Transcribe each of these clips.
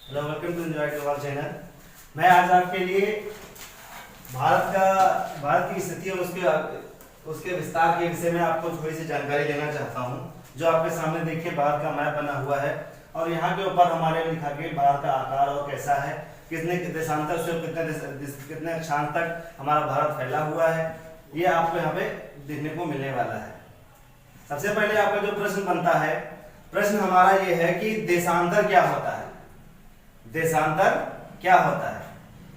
Hello, welcome to enjoy to our channel. मैं आज आपके लिए भारत की स्थिति और उसके विस्तार के विषय में आपको थोड़ी सी जानकारी देना चाहता हूं। जो आपके सामने देखिए भारत का मैप बना हुआ है और यहाँ के ऊपर हमारे लिखा के भारत का आकार और कैसा है, कितने देशांतर से कितने अक्षांश तक हमारा भारत फैला हुआ है, ये आपको यहाँ पे देखने को मिलने वाला है। सबसे पहले आपका जो प्रश्न बनता है, प्रश्न हमारा ये है कि देशांतर क्या होता है। देशांतर क्या होता है?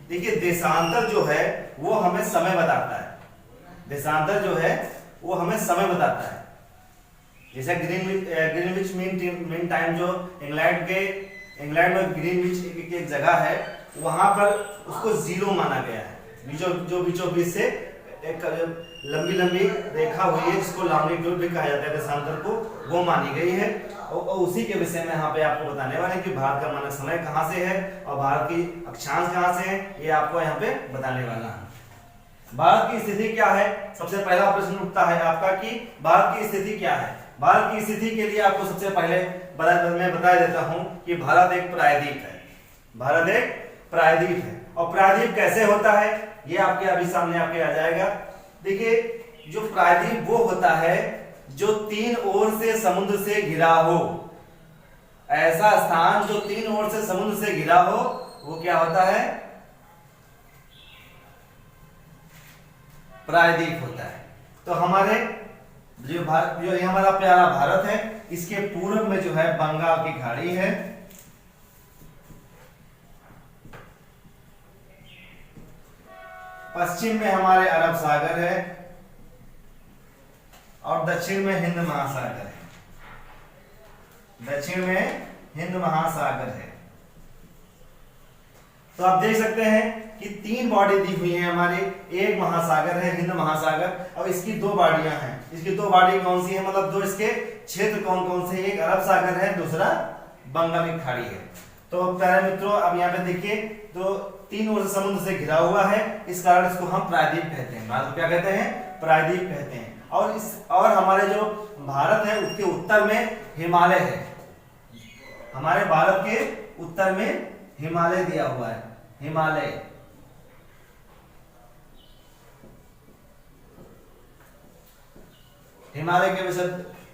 देखिए, देशांतर जो है वो हमें समय बताता है। देशांतर जो है वो हमें समय बताता है। जैसे ग्रीनविच मीन टाइम, जो इंग्लैंड में ग्रीनविच एक जगह है, वहां पर उसको जीरो माना गया है। जो बीचों बीच से एक लंबी लंबी रेखा हुई है जिसको लॉन्गिट्यूड भी कहा जाता है देशांतर को, वो मानी गई है। और उसी के विषय में यहाँ पे आपको बताने वाले हैं कि भारत का मानक समय कहाँ से है और भारत की अक्षांश कहाँ से है, ये आपको यहाँ पे बताने वाला है। भारत की स्थिति क्या है? सबसे पहला प्रश्न उठता है आपका कि भारत की स्थिति क्या है। भारत की स्थिति के लिए आपको सबसे पहले मैं बता देता हूं कि भारत एक प्रायद्वीप है। भारत एक प्रायद्वीप है। और प्रायद्वीप कैसे होता है ये आपके अभी सामने आपके आ जाएगा। देखिए, जो प्रायद्वीप वो होता है जो तीन ओर से समुद्र से घिरा हो। ऐसा स्थान जो तीन ओर से समुद्र से घिरा हो वो क्या होता है? प्रायद्वीप होता है। तो हमारे जो ये हमारा प्यारा भारत है, इसके पूर्व में जो है बंगाल की खाड़ी है, पश्चिम में हमारे अरब सागर है और दक्षिण में हिंद महासागर है। दक्षिण में हिंद महासागर है। तो आप देख सकते हैं कि तीन बॉडी दी हुई है हमारी। एक महासागर है हिंद महासागर, और इसकी दो बॉडियां हैं। इसकी दो बॉडी कौन सी है, मतलब दो इसके क्षेत्र कौन कौन से? एक अरब सागर है, दूसरा बंगाल की खाड़ी है। तो प्यारे मित्रों, अब यहाँ पे देखिए, तो तीन ओर से समुद्र से घिरा हुआ है, इस कारण इसको हम प्रायद्वीप कहते हैं। भारत को क्या कहते हैं? प्रायद्वीप कहते हैं। और हमारे जो भारत है उसके उत्तर में हिमालय है। हमारे भारत के उत्तर में हिमालय दिया हुआ है। हिमालय के विषय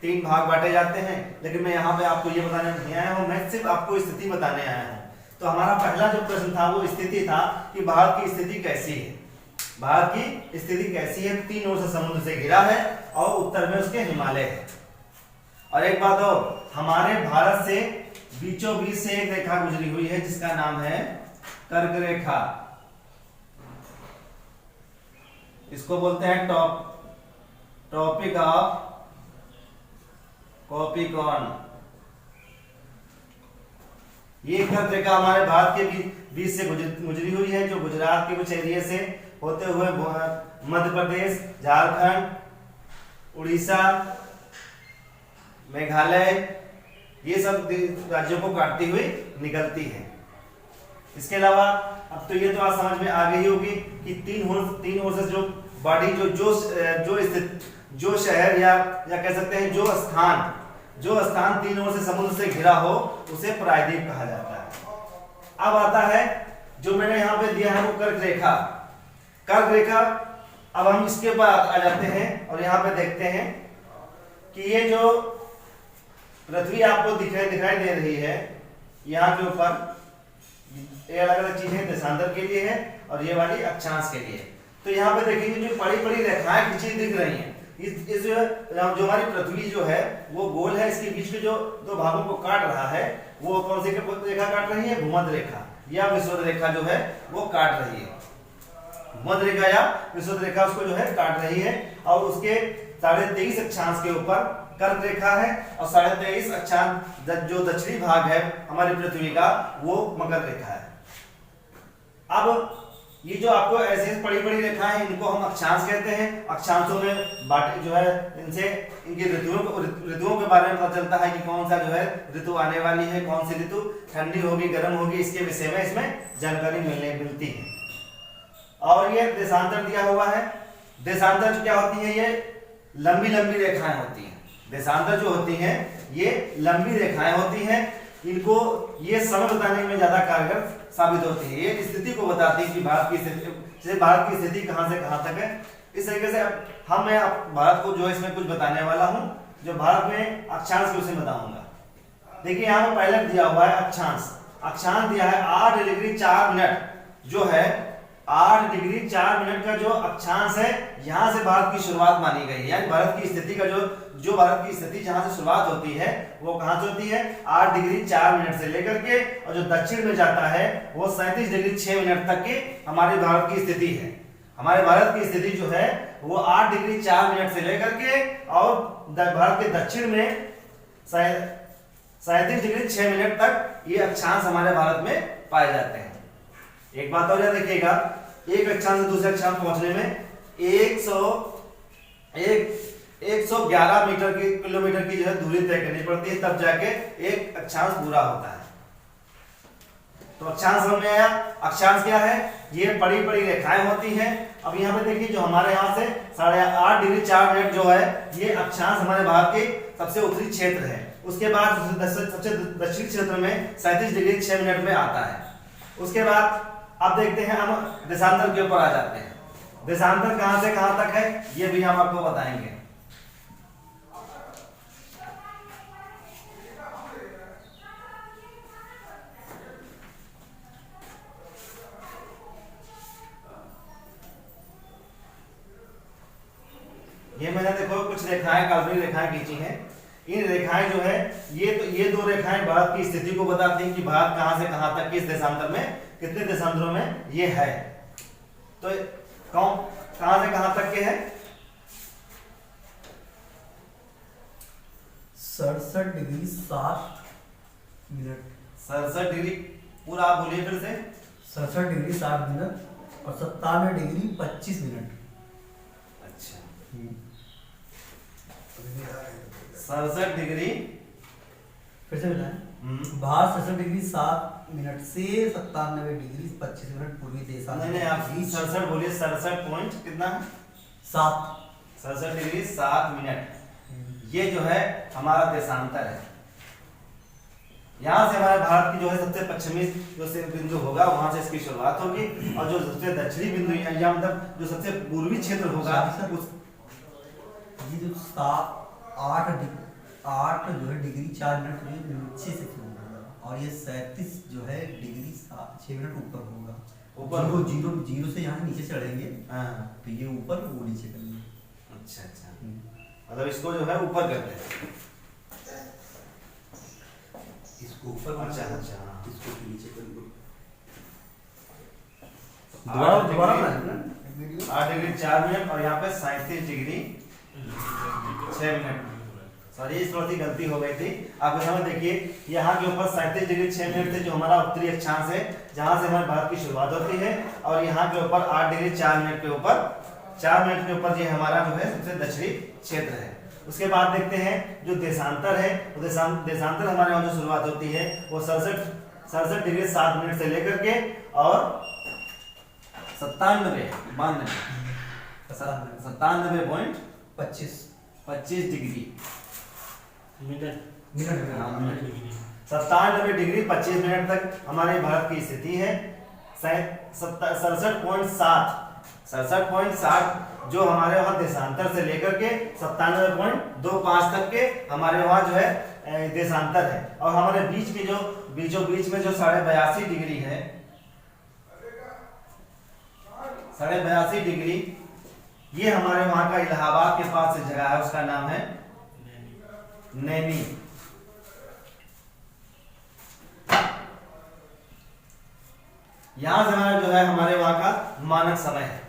तीन भाग बांटे जाते हैं, लेकिन मैं यहाँ पे आपको ये बताने नहीं आया हूँ, मैं सिर्फ आपको स्थिति बताने आया हूँ। तो हमारा पहला जो प्रश्न था वो स्थिति था कि भारत की स्थिति कैसी है। भारत की स्थिति कैसी है? तीन ओर से समुद्र से घिरा है और उत्तर में उसके हिमालय है। और एक बात और, हमारे भारत से बीचों बीच से एक रेखा गुजरी हुई है जिसका नाम है कर्क रेखा। इसको बोलते हैं टॉपिक ऑफ कॉपिकॉन। ये कर्क रेखा हमारे भारत के बीच से गुजरी हुई है, जो गुजरात के कुछ एरिया से होते हुए मध्य प्रदेश, झारखंड, उड़ीसा, मेघालय, ये सब राज्यों को काटती हुई निकलती है। इसके अलावा अब तो ये तो आज समझ में आ गई होगी कि तीन ओर से जो बॉडी जो शहर या कह सकते हैं जो स्थान तीन ओर से समुद्र से घिरा हो उसे प्रायद्वीप कहा जाता है। अब आता है जो मैंने यहाँ पे दिया है वो कर्क रेखा। कर्क रेखा, अब हम इसके ऊपर आ जाते हैं और यहाँ पे देखते हैं कि ये जो पृथ्वी आपको दिखाई दे रही है, यहाँ के ऊपर ये अलग अलग चीजें देशांतर के लिए है और ये वाली अक्षांश के लिए। तो यहाँ पे देखिए जो बड़ी बड़ी रेखाएं खींची दिख रही हैं, इस जो हमारी पृथ्वी जो है वो गोल है, इसके बीच के जो दो भागों को काट रहा है वो कौन सी रेखा काट रही है? भूमध्य रेखा या विषुवत रेखा जो है वो काट रही है। भूमध्य रेखा या विषुवत रेखा उसको जो है काट रही है और उसके 23.5 अक्षांश के ऊपर कर्क रेखा है और 23.5 अक्षांश जो दक्षिणी भाग है हमारी पृथ्वी का वो मकर रेखा है। अब ये जो आपको ऐसे बड़ी बड़ी रेखाएं इनको हम अक्षांश कहते हैं। अक्षांशों में बाटे जो है इनसे इनकी ऋतुओं के बारे में पता चलता है कि कौन सा जो है ऋतु आने वाली है, कौन सी ऋतु ठंडी होगी, गर्म होगी, इसके विषय में इसमें जानकारी मिलती है। और ये देशांतर दिया हुआ है। देशांतर क्या होती है? ये लंबी लंबी रेखाएं होती हैं। देशांतर जो होती हैं ये लंबी रेखाएं होती हैं इनको ये समय बताने में ज्यादा कारगर साबित होती है। ये स्थिति को बताती है कि भारत की स्थिति, जैसे भारत की स्थिति कहां से कहां तक है। इस तरीके से मैं भारत को जो है इसमें कुछ बताने वाला हूं, जो भारत में अक्षांश की उसे बताऊंगा। देखिए यहाँ पर पहले दिया हुआ है अक्षांश, अक्षांश दिया है 8 डिग्री 4 मिनट, जो है 8 डिग्री 4 मिनट का जो अक्षांश है, यहाँ से भारत की शुरुआत मानी गई है। यानी भारत की स्थिति का जो भारत की स्थिति जहां से शुरुआत होती है वो कहां से होती है, 8 डिग्री 4 मिनट से लेकर के, और जो दक्षिण में जाता है वो 37 डिग्री 6 मिनट तक की हमारे भारत की स्थिति है। हमारे भारत की स्थिति जो है वो 8 डिग्री 4 मिनट से लेकर के और भारत के दक्षिण में 37 डिग्री 6 मिनट तक ये अक्षांश हमारे भारत में पाए जाते हैं। एक बात और याद रखिएगा, एक अक्षांश से दूसरे अक्षांश पहुंचने में 111 किलोमीटर की जो है दूरी तय करनी पड़ती है, तब जाके एक अक्षांश पूरा होता है। तो अक्षांश समझ में आया। अक्षांश क्या है, ये बड़ी बड़ी रेखाएं होती हैं। अब यहाँ पे देखिए जो हमारे यहाँ से 8.5 डिग्री 4 मिनट जो है ये अक्षांश हमारे भारत के सबसे उत्तरी क्षेत्र है। उसके बाद सबसे दक्षिणी क्षेत्र में 37 डिग्री 6 मिनट में आता है। उसके बाद अब देखते हैं, हम देशांतर के ऊपर आ जाते हैं। देशांतर कहां से कहां तक है ये भी हम आपको बताएंगे। ये मैंने देखो कुछ रेखाएं, काल्पनिक रेखाएं खींची हैं। इन रेखाएं जो है ये दो रेखाएं भारत की स्थिति को बताती हैं कि भारत कहां से कहां तक किस देशांतर में, कितने देशांतरों में ये है। तो कहां से कहां तक के है, 67 डिग्री 7 मिनट। 67 डिग्री पूरा आप बोलिए फिर से। 67 डिग्री 7 मिनट और 97 डिग्री 25 मिनट। अच्छा, 67 डिग्री, फिर से बताएं। भारत 67 डिग्री 7 मिनट से 97 डिग्री 25 मिनट पूर्वी देशांतर। नहीं आप 67 बोलिए, 67 पॉइंट कितना है, 7, 67 डिग्री 7 मिनट। ये जो है हमारा देशांतर है। यहाँ से हमारे भारत की जो है सबसे पश्चिमी जो बिंदु होगा वहां से इसकी शुरुआत होगी, और जो सबसे दक्षिणी बिंदु या मतलब जो सबसे पूर्वी क्षेत्र होगा उस ये जो 8 जो है डिग्री 4 मिनट नीचे से शुरू होगा, और ये 37 जो है डिग्री 6 मिनट ऊपर होगा। ऊपर जीरो से यहाँ नीचे चढ़ेंगे, तो ये ऊपर वो नीचे करेंगे। अच्छा अच्छा, मतलब इसको जो है ऊपर करते हैं, इसको ऊपर। अच्छा अच्छा, इसको नीचे करेंगे। दोबारा 8 डिग्री 4 मिनट और यहाँ पे 37 डिग्री 6 मिनट। सॉरी, इस थोड़ी गलती हो गई थी। आप यहाँ देखिए, यहाँ के ऊपर 37 डिग्री 6 मिनट से जो हमारा उत्तरी अक्षांश है, जहां से हमारे भारत की शुरुआत होती है, और यहाँ के ऊपर 8 डिग्री 4 मिनट के ऊपर 4 मिनट के ऊपर ये हमारा जो है सबसे दक्षिणी क्षेत्र है। उसके बाद देखते हैं जो देशांतर है, वो देशांतर हमारे यहाँ जो शुरुआत होती है वो 67 डिग्री 7 मिनट से लेकर के और 97.25 डिग्री 97 डिग्री 25 मिनट तक हमारे भारत की स्थिति है। 67.7 जो हमारे वहाँ देशांतर से लेकर के 97.25 तक के हमारे वहाँ जो है देशांतर है। और हमारे बीच के जो बीच में जो 82.5 डिग्री है, 82.5 डिग्री, ये हमारे वहाँ का इलाहाबाद के पास से जगह है, उसका नाम है नैनी। यहां से हमारा जो है हमारे वहां का मानक समय है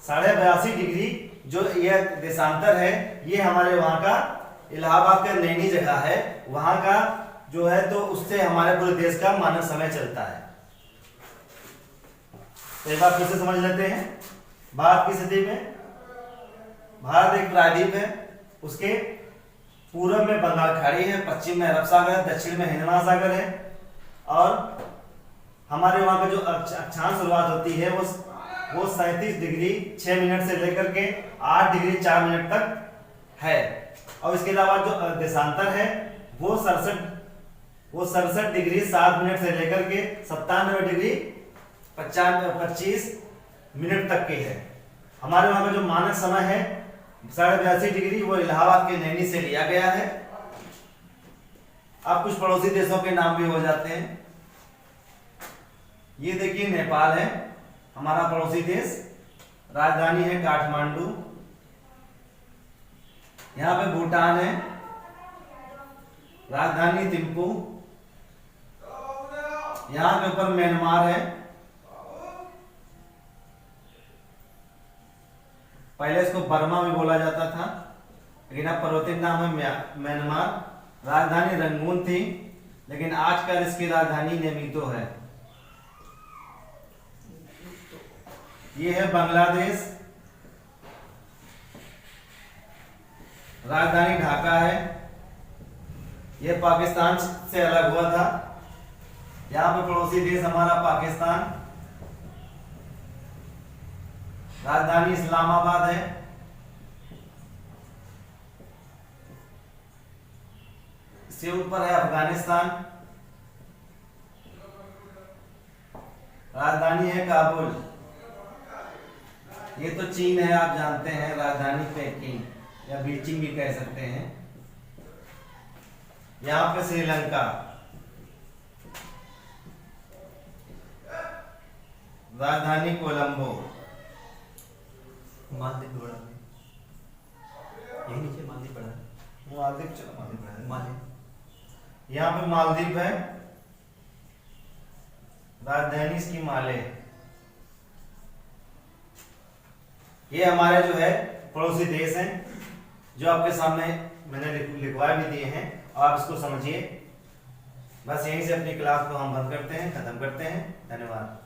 82.5 डिग्री। जो ये देशांतर है ये हमारे वहां का इलाहाबाद का नैनी जगह है, वहां का जो है, तो उससे हमारे पूरे देश का मानक समय चलता है। तो एक बार फिर से समझ लेते हैं भारत की स्थिति में। भारत एक प्रायद्वीप है, उसके पूर्व में बंगाल खाड़ी है, पश्चिम में अरब सागर है, दक्षिण में हिंद महासागर है, और हमारे वहां का जो अक्षांश शुरुआत होती है वो 37 डिग्री 6 मिनट से लेकर के 8 डिग्री 4 मिनट तक है। और इसके अलावा जो देशांतर है वो वो 67 डिग्री 7 मिनट से लेकर के 97 डिग्री 25 मिनट तक के है। हमारे वहां पे जो मानक समय है 82.5 डिग्री, वो इलाहाबाद के नैनी से लिया गया है। अब कुछ पड़ोसी देशों के नाम भी हो जाते हैं। ये देखिए नेपाल है हमारा पड़ोसी देश, राजधानी है काठमांडू। यहाँ पे भूटान है, राजधानी थिम्पू। यहाँ के ऊपर म्यांमार है, पहले इसको बर्मा भी बोला जाता था, लेकिन अब परिवर्तित नाम है म्यांमार। राजधानी रंगून थी, लेकिन आजकल इसकी राजधानी नेमितो है। ये है बांग्लादेश, राजधानी ढाका है। यह पाकिस्तान से अलग हुआ था। यहाँ पे पड़ोसी देश हमारा पाकिस्तान, राजधानी इस्लामाबाद है। इससे ऊपर है अफगानिस्तान, राजधानी है काबुल। ये तो चीन है, आप जानते हैं, राजधानी पेकिंग या बीजिंग भी कह सकते हैं। यहाँ पे श्रीलंका, राजधानी कोलंबो। मालदीव बड़ा है, यही नीचे मालदीव बड़ा है। मालदीव, चलो मालदीव बड़ा है। मालदीव, यहाँ पे मालदीव है, राजधानी इसकी माले। ये हमारे जो है पड़ोसी देश हैं, जो आपके सामने मैंने लिखवा भी दिए हैं, आप इसको समझिए। बस यहीं से अपनी क्लास को हम बंद करते हैं, खत्म करते हैं। धन्यवाद।